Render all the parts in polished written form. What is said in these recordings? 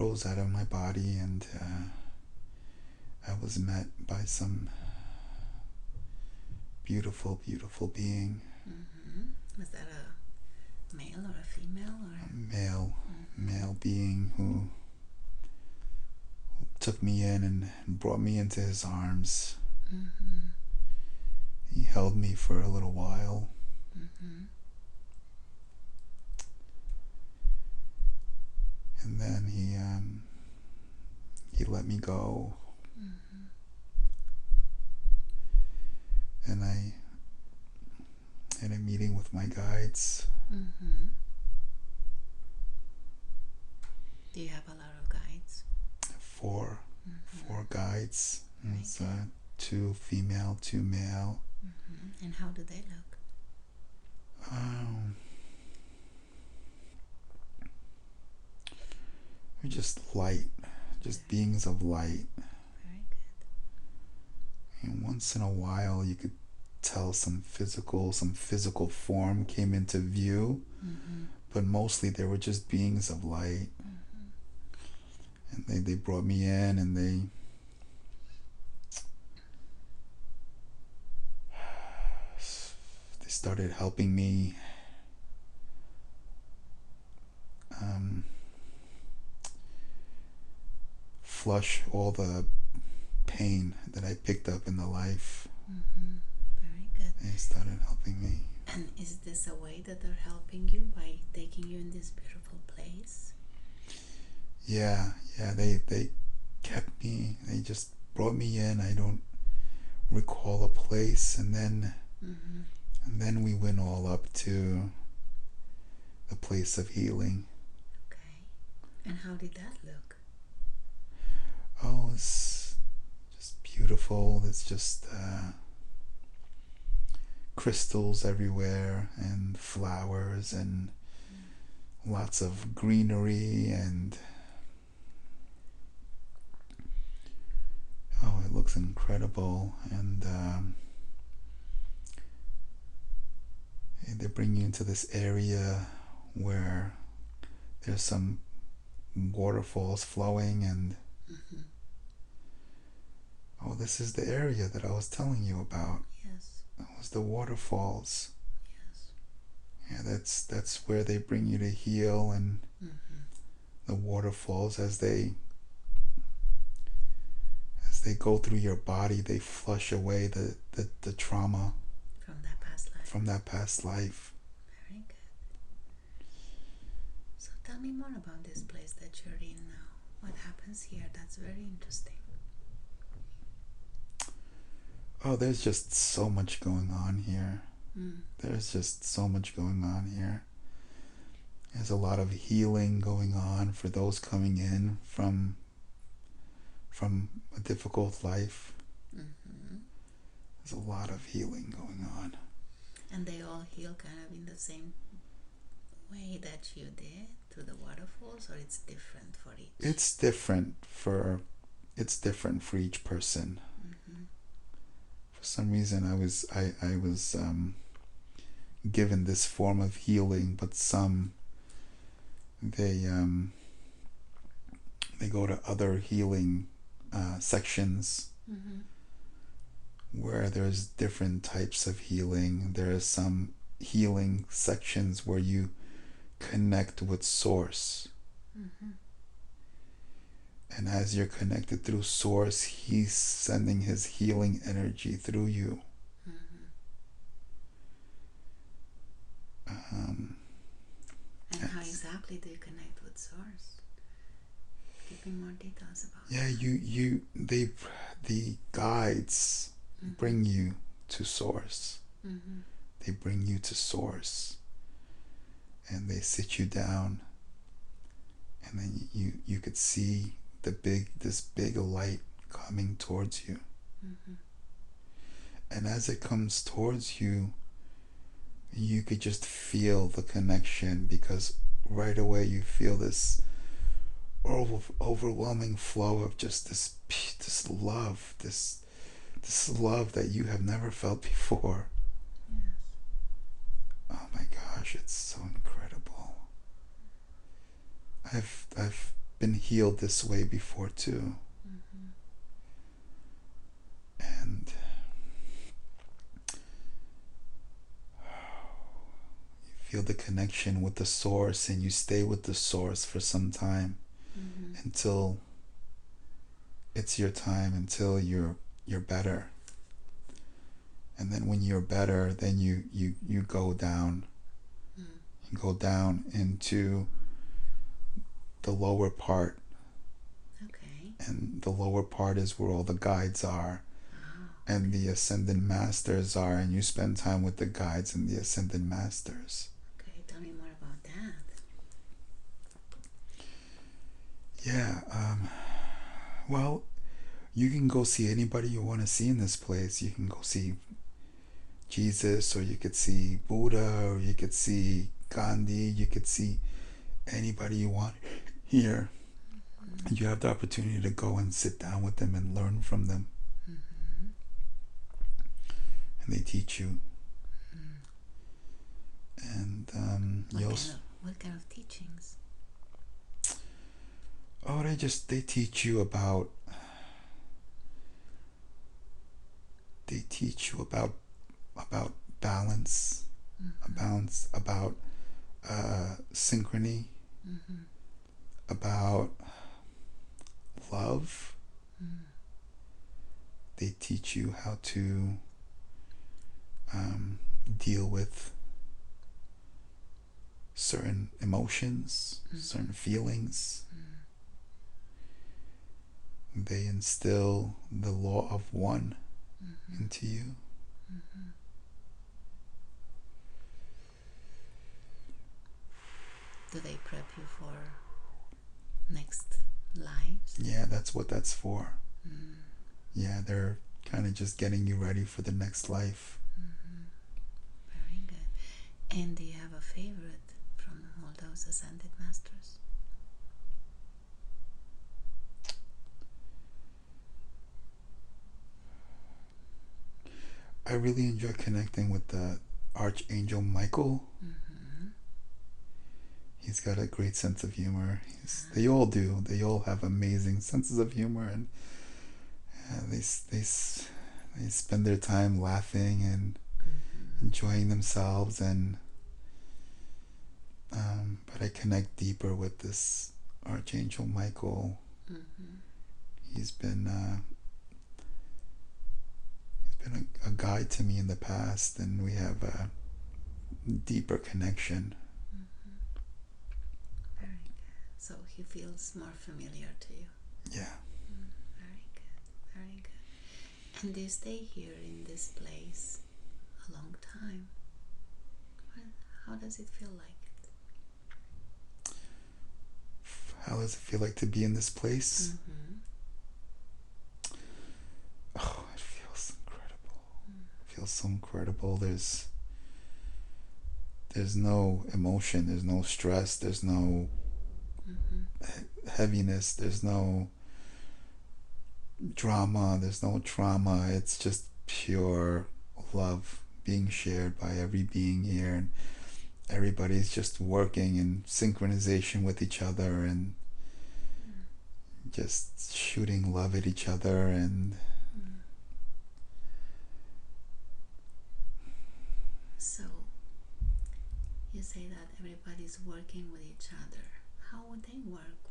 rose out of my body, and I was met by some beautiful, beautiful being. Was that a male or a female? Or A male being who took me in and brought me into his arms. He held me for a little while. And then he let me go. And I had a meeting with my guides. Do you have a lot of guides? Four guides. It's 2 female, 2 male. And how do they look? They're just light, just beings of light. Very good. And once in a while you could tell some physical form came into view, but mostly they were just beings of light. And they brought me in, and they started helping me flush all the pain that I picked up in the life. Very good. They started helping me. And is this a way that they're helping you, by taking you in this beautiful place? Yeah, they kept me. They just brought me in. I don't recall a place, and then we went all up to the place of healing. Okay. And how did that look? Oh, it's just beautiful. It's just crystals everywhere, and flowers, and lots of greenery, and oh, it looks incredible. And they bring you into this area where there's some waterfalls flowing, and oh, this is the area that I was telling you about. Yes. That was the waterfalls. Yes. Yeah, that's where they bring you to heal, and the waterfalls, as they go through your body, they flush away the trauma From that past life. Very good. So tell me more about this place that you're in now. What happens here? That's very interesting. Oh, there's just so much going on here. There's just so much going on here. There's a lot of healing going on for those coming in from a difficult life. There's a lot of healing going on. And they all heal kind of in the same way that you did, through the waterfalls, or it's different for each? It's different for each person. For some reason, I was given this form of healing, but some they go to other healing sections where there's different types of healing. There are some healing sections where you connect with Source. And as you're connected through Source, He's sending His healing energy through you. And how exactly do you connect with Source? Give me more details about that. Yeah, the guides bring you to Source. They bring you to Source, and they sit you down, and then you could see this big light coming towards you. And as it comes towards you, you could just feel the connection, because right away you feel this overwhelming flow of just this love, this love that you have never felt before. Yes. Oh my gosh, it's so incredible. I've been healed this way before too. And you feel the connection with the source, and you stay with the source for some time until it's your time, until you're better. And then when you're better, then you go down. You go down into the lower part. Okay. And the lower part is where all the guides are. And the ascended masters are, and you spend time with the guides and the ascended masters. Okay, tell me more about that. Yeah, well, you can go see anybody you want to see in this place. You can go see Jesus, or you could see Buddha, or you could see Gandhi, you could see anybody you want here. You have the opportunity to go and sit down with them and learn from them. And they teach you. And what kind of teachings? Oh, they teach you about balance, about synchrony, about love. They teach you how to deal with certain emotions, certain feelings. They instill the law of one into you. Do they prep you for next lives? Yeah, that's what that's for. Yeah, they're kind of just getting you ready for the next life. Very good. And do you have a favorite from all those ascended masters? I really enjoy connecting with the Archangel Michael. He's got a great sense of humor. They all do. They all have amazing senses of humor, and they spend their time laughing and enjoying themselves. And but I connect deeper with this Archangel Michael. He's been a guide to me in the past, and we have a deeper connection. Very good. So he feels more familiar to you. Yeah. Very good. Very good. And do you stay here in this place a long time? How does it feel like it? How does it feel like to be in this place? Oh, it feels incredible. It feels so incredible. There's no emotion, there's no stress, there's no heaviness, there's no drama, there's no trauma. It's just pure love being shared by every being here, and everybody's just working in synchronization with each other and just shooting love at each other. And so you say that everybody's working with each other. How would they work?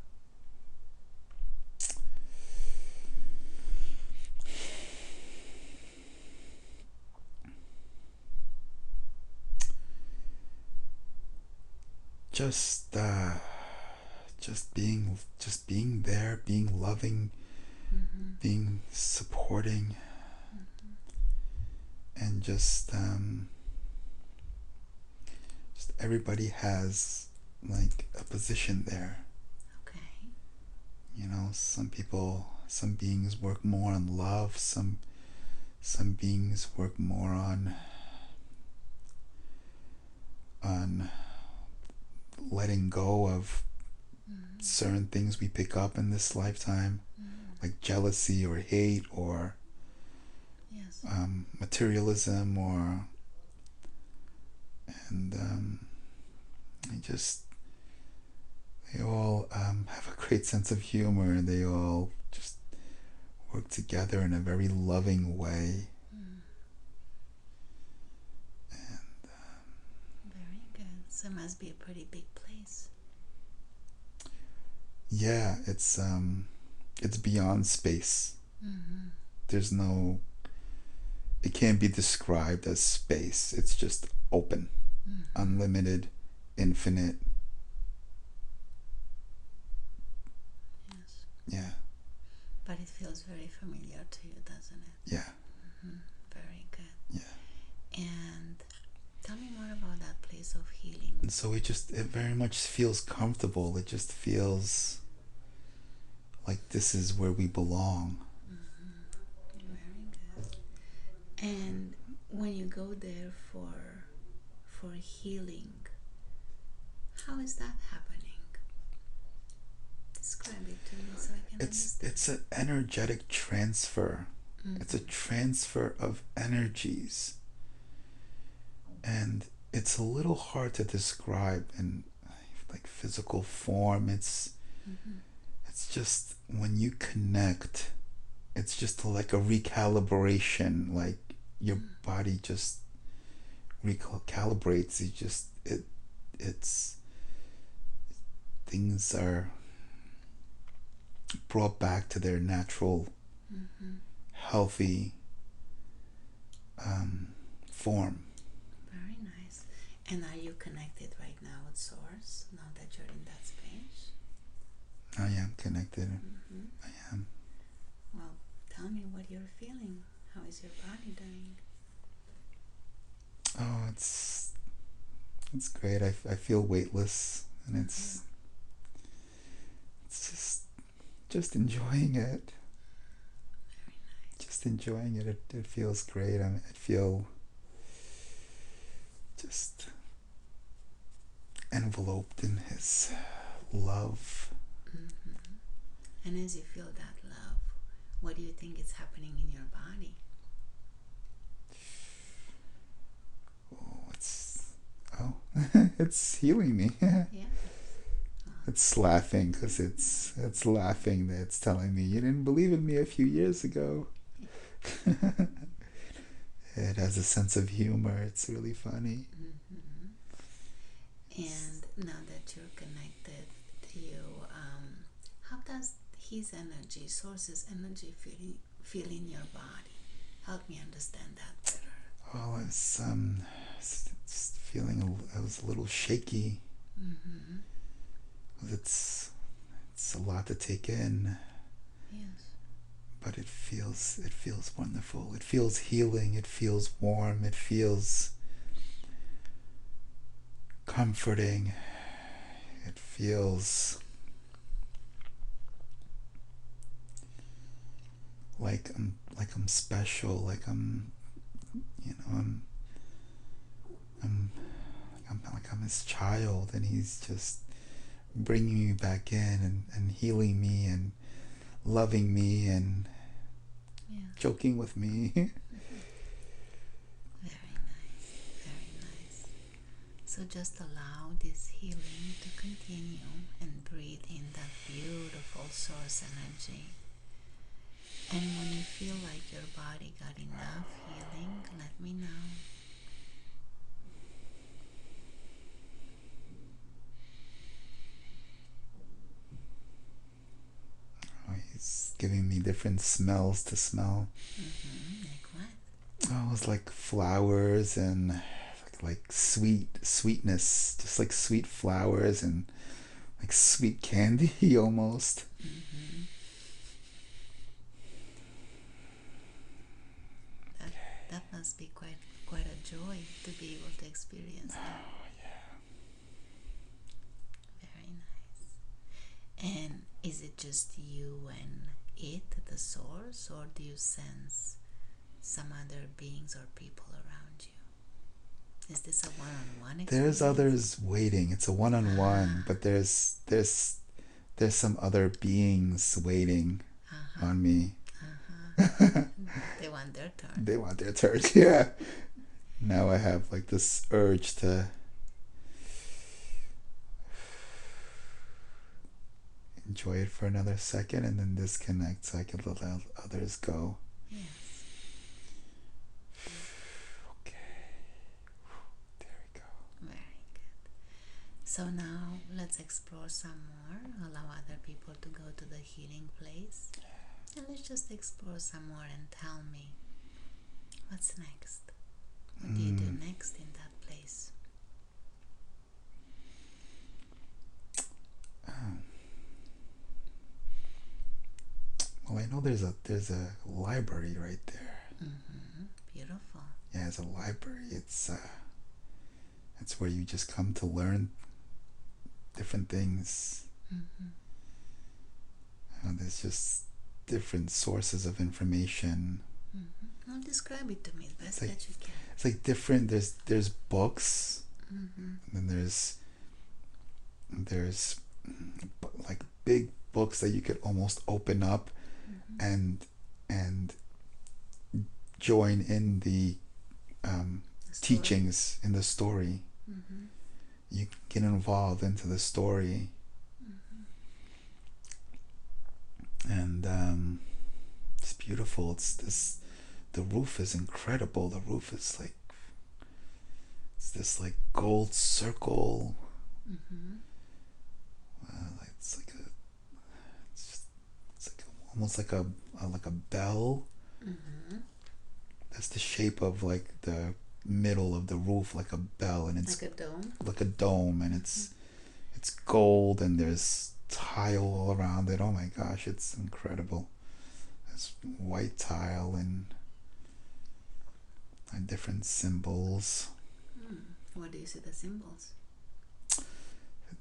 Just being there, being loving, being supporting, and just everybody has like a position there. Okay. You know, some beings work more on love, some beings work more on letting go of certain things we pick up in this lifetime, like jealousy or hate or materialism, they all have a great sense of humor, and they all just work together in a very loving way. And very good. So it must be a pretty big place. yeah, it's beyond space. There's no, it can't be described as space. It's just open, unlimited, infinite. Yes. Yeah. But it feels very familiar to you, doesn't it? Yeah. Very good. Yeah. And tell me more about that place of healing. And so it very much feels comfortable. It just feels like this is where we belong. Very good. And when you go there for healing, how is that happening? Describe it to me so I can understand. It's an energetic transfer. It's a transfer of energies. And it's a little hard to describe in like physical form. It's just when you connect, it's just like a recalibration. Like your body just recalibrates. It's things are brought back to their natural, healthy form. Very nice. And are you connected right now with Source now that you're in that space? I am connected. I am. Well, tell me what you're feeling. How is your body doing? Oh, it's great. I feel weightless, and it's just enjoying it. Very nice. Just enjoying it. It feels great. I feel just enveloped in his love. And as you feel that love, what do you think is happening in your body? It's healing me. Yeah. It's laughing because it's laughing that it's telling me you didn't believe in me a few years ago. It has a sense of humor. It's really funny. And now that you're connected to you, how does his energy, Source's energy, feel in your body? Help me understand that better. Oh, I was feeling I was a little shaky. It's a lot to take in. Yes. But it feels wonderful. It feels healing. It feels warm. It feels comforting. It feels like I'm special. Like I'm I'm his child, and he's just bringing me back in and healing me and loving me and joking with me. Very nice, very nice. So just allow this healing to continue and breathe in that beautiful Source energy. And when you feel like your body got enough healing, let me know. He's giving me different smells to smell. Like what? Oh, it was like flowers and like sweetness, just like sweet flowers and like sweet candy almost. That must be quite a joy to be able to experience that. Oh yeah. Very nice. And is it just you and it, the Source, or do you sense some other beings or people around you? Is this a one-on-one experience? There's others waiting. It's a one-on-one, but there's some other beings waiting on me. They want their turn. They want their turn. Yeah. Now I have like this urge to enjoy it for another second and then disconnect so I can let others go. Yes. Okay. There we go. Very good. So now let's explore some more. Allow other people to go to the healing place. And let's just explore some more and tell me what's next. What do you do next in that place? Well, I know there's a library right there. Beautiful. Yeah, it's a library. It's where you just come to learn different things. There's just different sources of information. Well, describe it to me the best that you can. It's like different. There's books, and then there's like big books that you could almost open up and join in the teachings in the story. You get involved into the story, and it's beautiful. The roof is incredible. The roof is like, it's this like gold circle. It's like almost like a bell. That's the shape of like the middle of the roof, like a bell, and it's like a dome. Like a dome, and it's gold, and there's tile all around it. Oh my gosh, it's incredible. There's white tile and different symbols. What do you see the symbols?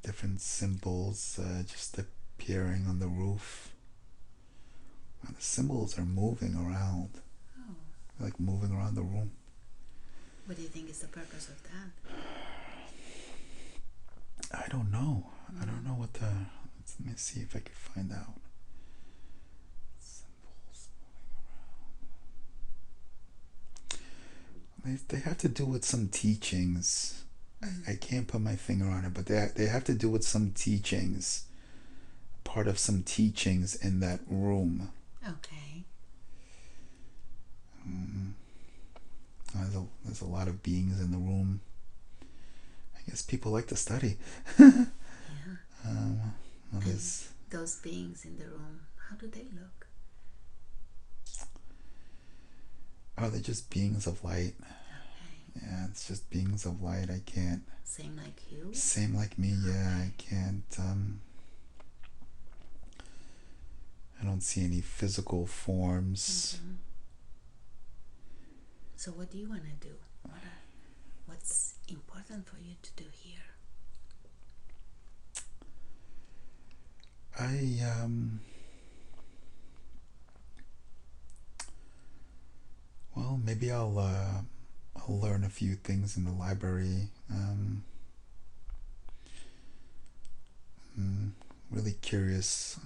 Different symbols just appearing on the roof. And the symbols are moving around. Oh. Like moving around the room. What do you think is the purpose of that? I don't know. I don't know what the... Let me see if I can find out. Symbols moving around. They have to do with some teachings. I can't put my finger on it, but they have to do with some teachings. Part of some teachings in that room. Okay. There's a lot of beings in the room. I guess people like to study. Yeah. Well, those beings in the room, how do they look? Oh, they're just beings of light. Okay. Yeah, it's just beings of light. I can't. Same like you? Same like me, yeah. I can't. I don't see any physical forms. So what do you want to do? What's important for you to do here? Well, maybe I'll learn a few things in the library. Really curious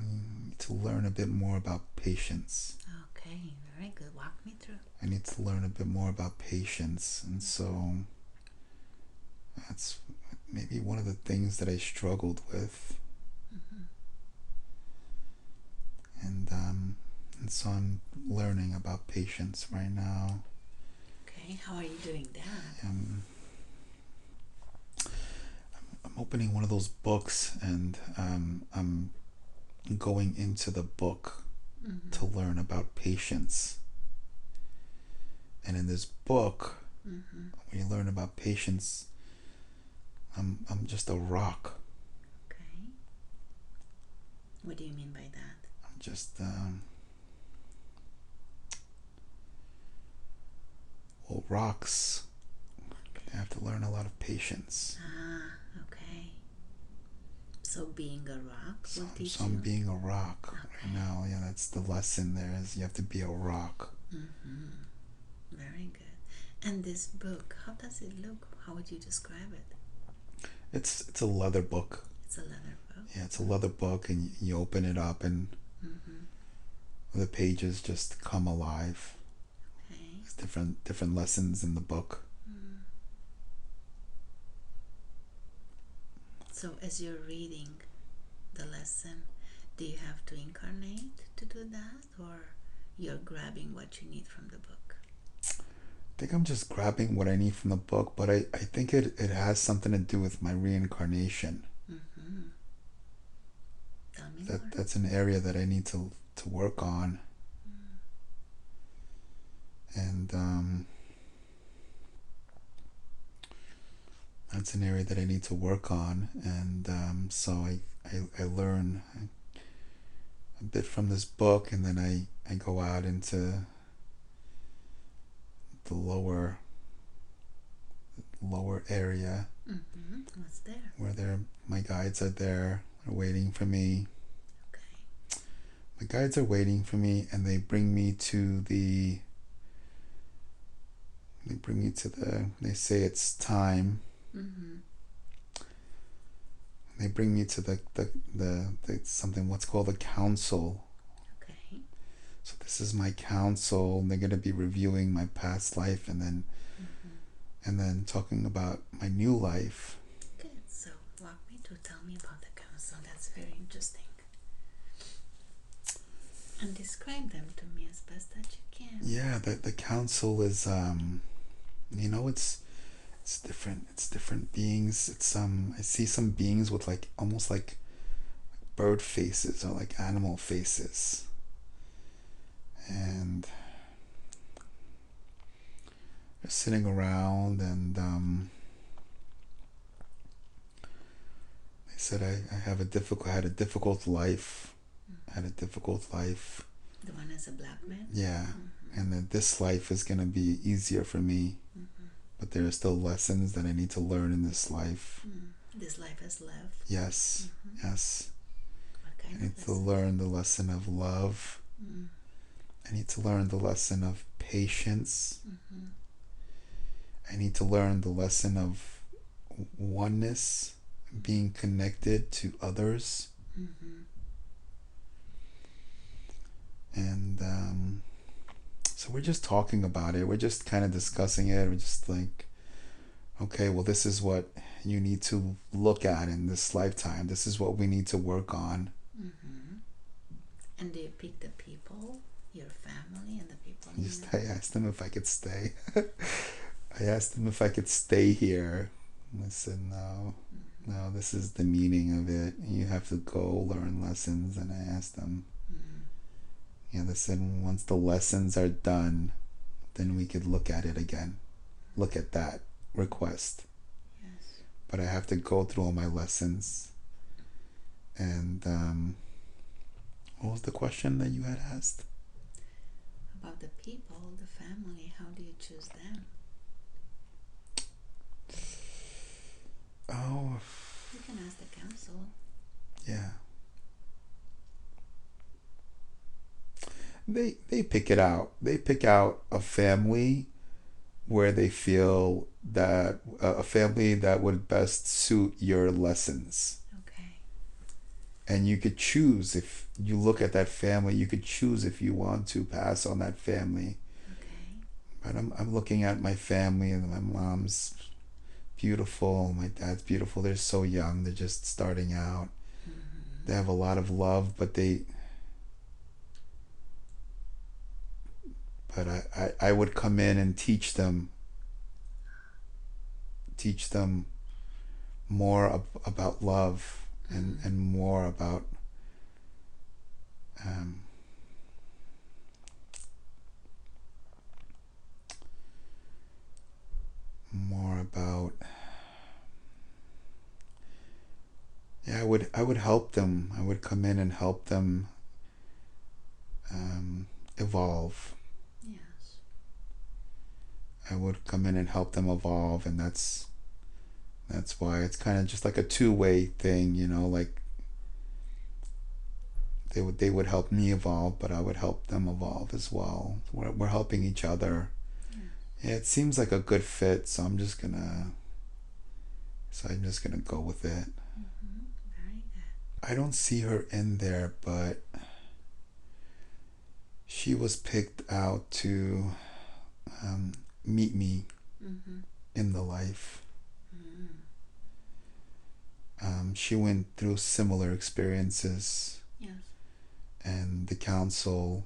to learn a bit more about patience. Okay, very good. Walk me through. I need to learn a bit more about patience, and so that's maybe one of the things that I struggled with. And so I'm learning about patience right now. Okay, how are you doing that? I'm opening one of those books, and I'm going into the book to learn about patience. And in this book, when you learn about patience, I'm just a rock. Okay. What do you mean by that? I'm just well, rocks. They have to learn a lot of patience. Okay. So being a rock will teach So I'm you? being a rock right now. Yeah, that's the lesson there, is you have to be a rock. Very good. And this book, how does it look? How would you describe it? It's a leather book. It's a leather book? Yeah, it's a leather book, and you open it up, and the pages just come alive. Okay. There's different lessons in the book. So as you're reading the lesson, Do you have to incarnate to do that, or you're grabbing what you need from the book? I think I'm just grabbing what I need from the book, but I think it has something to do with my reincarnation. Mm-hmm. Tell me more. That's an area that I need to work on. And that's an area that I need to work on. And so I learn a bit from this book, and then I go out into the lower area. Mm-hmm. What's there? Where my guides are there, are waiting for me. Okay. My guides are waiting for me, and they bring me to the. They say it's time. Mm-hmm. They bring me to the something, what's called the council. Okay. So this is my council, and they're going to be reviewing my past life, and then talking about my new life. Good. So walk me through. Tell me about the council. That's very interesting. And describe them to me as best that you can. Yeah, the council is it's different. It's different beings. It's I see some beings with like almost like bird faces or like animal faces. And they're sitting around, and they said I had a difficult life. I had a difficult life. The one is a black man? Yeah. And that this life is going to be easier for me. But there are still lessons that I need to learn in this life. This life has left? Yes. Yes. What kind I need of to learn the lesson of love. I need to learn the lesson of patience. I need to learn the lesson of oneness, being connected to others. And so we're just talking about it. We're just kind of discussing it. We're just like, okay, well, this is what you need to look at in this lifetime. This is what we need to work on. And do you pick the people, your family, and the people? I asked them if I could stay. I asked them if I could stay here. I said, no, this is the meaning of it. You have to go learn lessons. And I asked them, they said, once the lessons are done, then we could look at it again. Look at that request. Yes. But I have to go through all my lessons. And what was the question that you had asked? About the people, the family. How do you choose them? Oh. You can ask the council. Yeah. They pick it out. They pick out a family where they feel that a family that would best suit your lessons. Okay. And you could choose, if you look at that family, you could choose if you want to pass on that family. Okay. But I'm looking at my family, and my mom's beautiful, my dad's beautiful. They're so young. They're just starting out. They have a lot of love, but I would come in and teach them more about love, and more about I would help them. I would come in and help them evolve. Yes. I would come in and help them evolve, and that's why it's kind of just like a two-way thing, like they would help me evolve, but I would help them evolve as well. We're helping each other. Yeah, it seems like a good fit, so I'm just gonna go with it. Very good. I don't see her in there, but she was picked out to meet me in the life. Mm. She went through similar experiences. Yes. And the council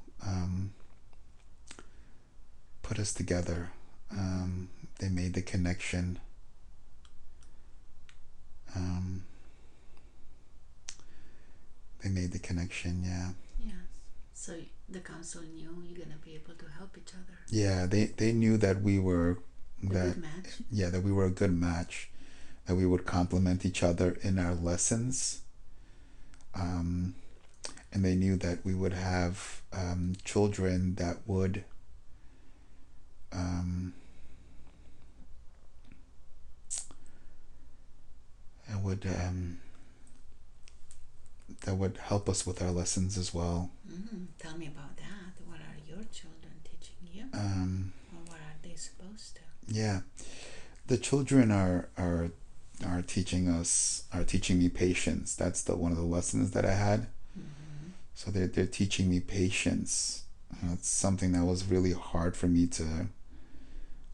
put us together. They made the connection. They made the connection, yeah. Yes. So the council knew you're gonna be able to help each other. Yeah, they knew that we were A good match. Yeah, that we were a good match, that we would complement each other in our lessons. And they knew that we would have children that would that would help us with our lessons as well. Tell me about that. What are your children teaching you? Or what are they supposed to? Yeah, the children are teaching me patience. That's one of the lessons that I had. So they're teaching me patience. It's something that was really hard for me to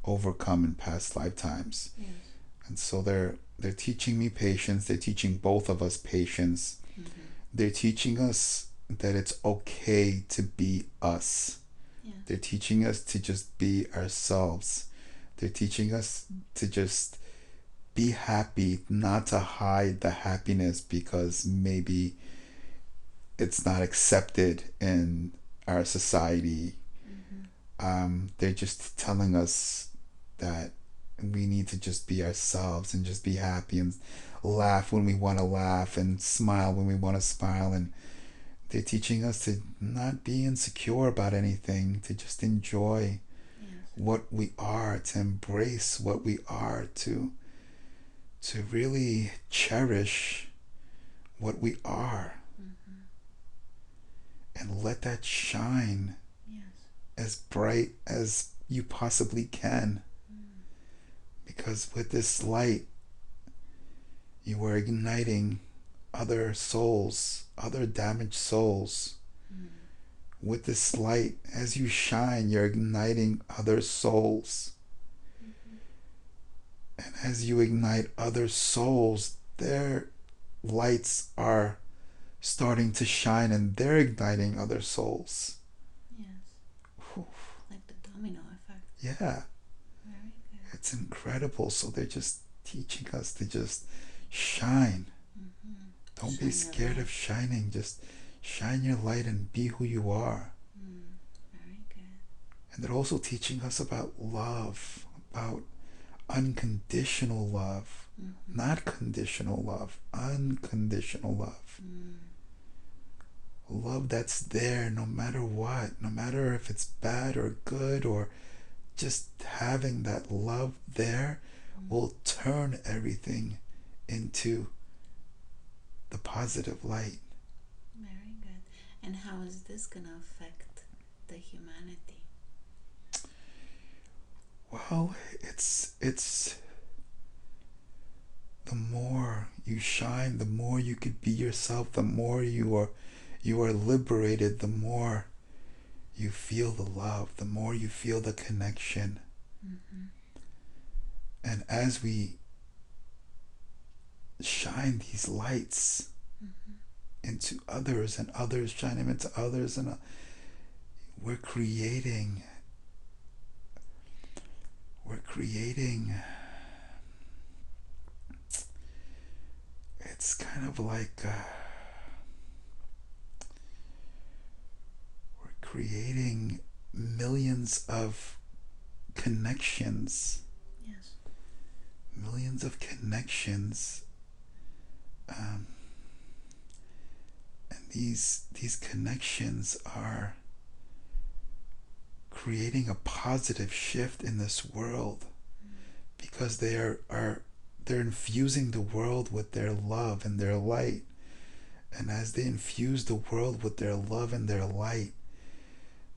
overcome in past lifetimes. Yes. And so they're teaching me patience. They're teaching both of us patience. They're teaching us that it's okay to be us. Yes. They're teaching us to just be ourselves. They're teaching us to just be happy, not to hide the happiness because maybe it's not accepted in our society. They're just telling us that we need to just be ourselves and just be happy and laugh when we want to laugh and smile when we want to smile. And they're teaching us to not be insecure about anything, to just enjoy what we are, to embrace what we are, to really cherish what we are, and let that shine as bright as you possibly can. Because with this light, you are igniting other souls, other damaged souls. With this light, as you shine, you're igniting other souls. And as you ignite other souls, their lights are starting to shine and they're igniting other souls. Yes. Whew. Like the domino effect. Yeah. Very good. It's incredible. So they're just teaching us to just shine. Don't be scared of shining. Just shine your light and be who you are. Very good. And they're also teaching us about love, about unconditional love, not conditional love, unconditional love. Love that's there no matter what, no matter if it's bad or good, or just having that love there will turn everything into the positive light. Very good. And how is this going to affect the humanity? Well, it's the more you shine, the more you could be yourself, the more you are liberated, the more you feel the love, the more you feel the connection. And as we shine these lights into others, and others shine them into others, and we're creating it's kind of like we're creating millions of connections. Yes. Millions of connections. And these connections are creating a positive shift in this world, because they're infusing the world with their love and their light. And as they infuse the world with their love and their light,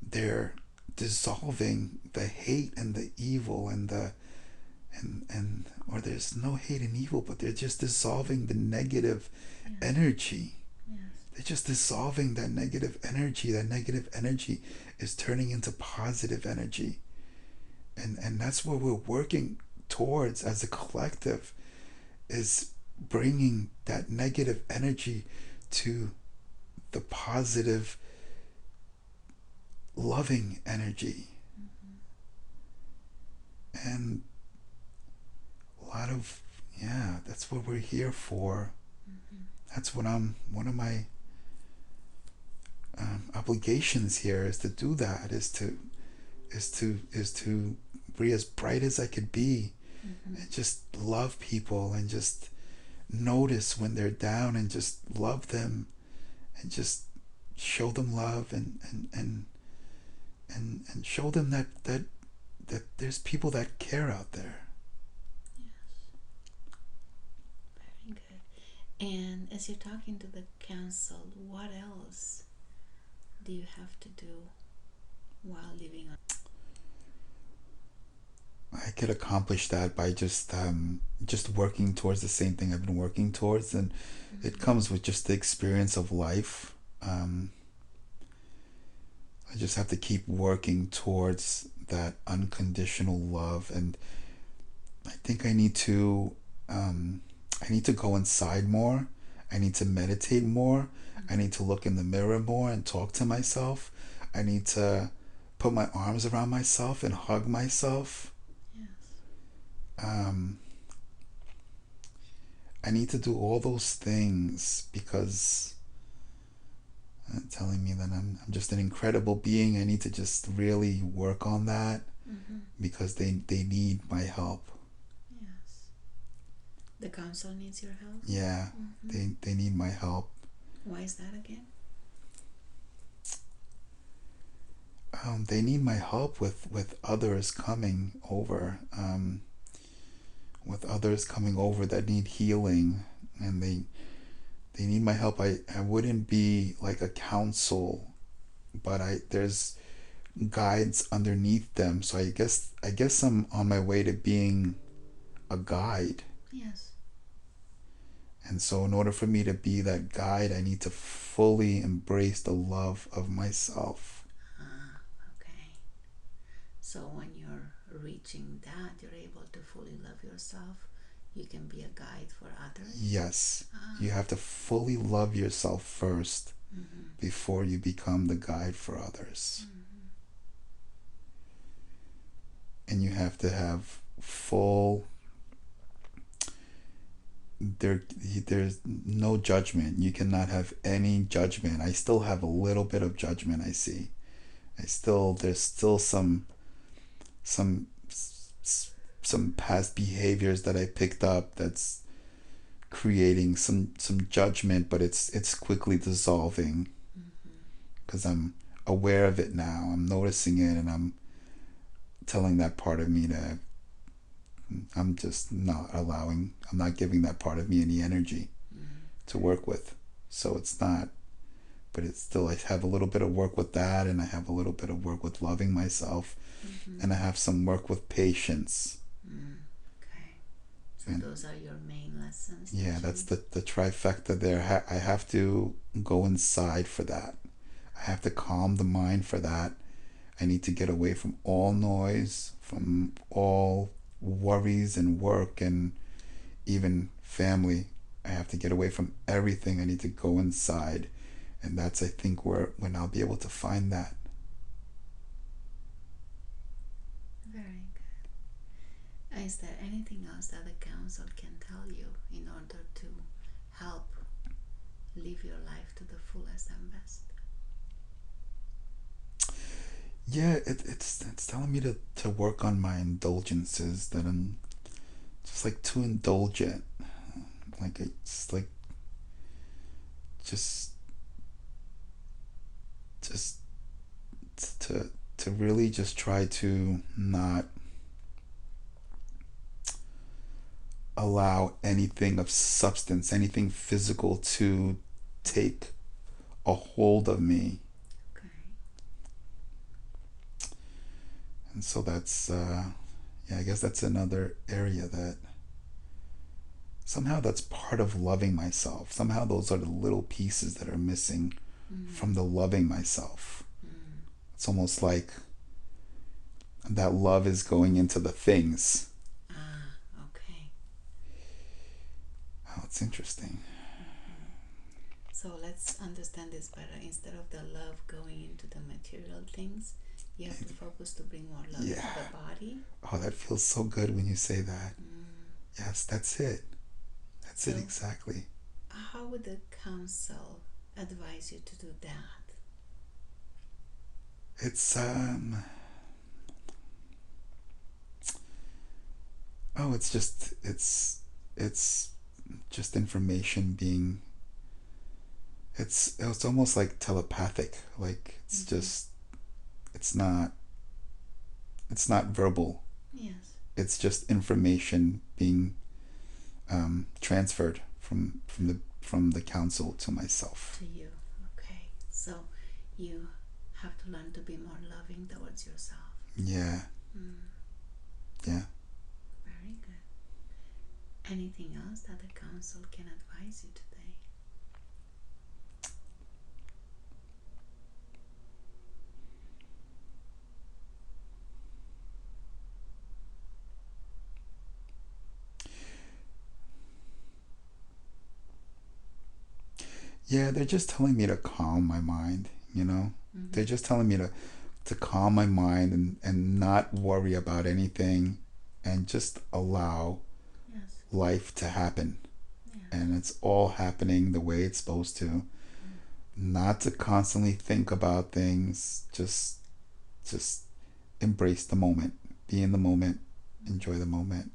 they're dissolving the hate and the evil and or there's no hate and evil, but they're just dissolving the negative energy. They're just dissolving that negative energy. That negative energy is turning into positive energy. And that's what we're working towards as a collective, is bringing that negative energy to the positive, loving energy. And a lot of, yeah, that's what we're here for. That's what one of my obligations here is to do that, is to be as bright as I could be, and just love people, and just notice when they're down, and just love them, and just show them love, and show them that there's people that care out there. Yes. Very good. And as you're talking to the council, what else do you have to do while living on? I could accomplish that by just working towards the same thing I've been working towards, and it comes with just the experience of life. I just have to keep working towards that unconditional love, and I think I need to go inside more. I need to meditate more. I need to look in the mirror more and talk to myself. I need to put my arms around myself and hug myself. I need to do all those things because it's telling me that I'm just an incredible being. I need to just really work on that because they need my help. Yes. The council needs your help? Yeah, they need my help. Why is that again? They need my help with others coming over. With others coming over that need healing, and they need my help. I wouldn't be like a counsel, but there's guides underneath them, so I guess I'm on my way to being a guide. Yes. And so in order for me to be that guide, I need to fully embrace the love of myself. Okay. So when you're reaching that, you're able to fully love yourself. You can be a guide for others. Yes. You have to fully love yourself first before you become the guide for others. And you have to have full, there's no judgment. You cannot have any judgment. I still have a little bit of judgment, I see. There's still some past behaviors that I picked up that's creating some judgment, but it's quickly dissolving because I'm aware of it now. I'm noticing it, and I'm telling that part of me to, I'm just not giving that part of me any energy to work with. So it's not, but it's still, I have a little bit of work with that, and I have a little bit of work with loving myself, and I have some work with patience. Okay. So those are your main lessons? Yeah, that's the trifecta there. I have to go inside for that. I have to calm the mind for that. I need to get away from all noise, from all worries and work and even family. I have to get away from everything. I need to go inside. And that's, I think, when I'll be able to find that. Very good. Is there anything else that the council can tell you in order to help live your life to the fullest and best? Yeah, it's telling me to work on my indulgences, that I'm just like too indulgent. Like it's like just to really just try to not allow anything of substance, anything physical to take a hold of me. Okay. And so that's I guess that's another area that somehow that's part of loving myself. Somehow those are the little pieces that are missing from the loving myself. It's almost like that love is going into the things. Okay. Oh, it's interesting. So So let's understand this better. Instead of the love going into the material things, you have to focus to bring more love into the body. Oh, that feels so good when you say that. Yes, that's it. That's it exactly. How would the council advise you to do that? It's oh, it's just information being, it's almost like telepathic. Like it's just it's not verbal. Yes. It's just information being transferred from the council to myself. To you. Okay. So you have to learn to be more loving towards yourself. Yeah. Yeah. Very good. Anything else that the council can advise you today? Yeah, they're just telling me to calm my mind, you know? They're just telling me to calm my mind and not worry about anything and just allow life to happen. And it's all happening the way it's supposed to. Not to constantly think about things, just embrace the moment. Be in the moment, enjoy the moment.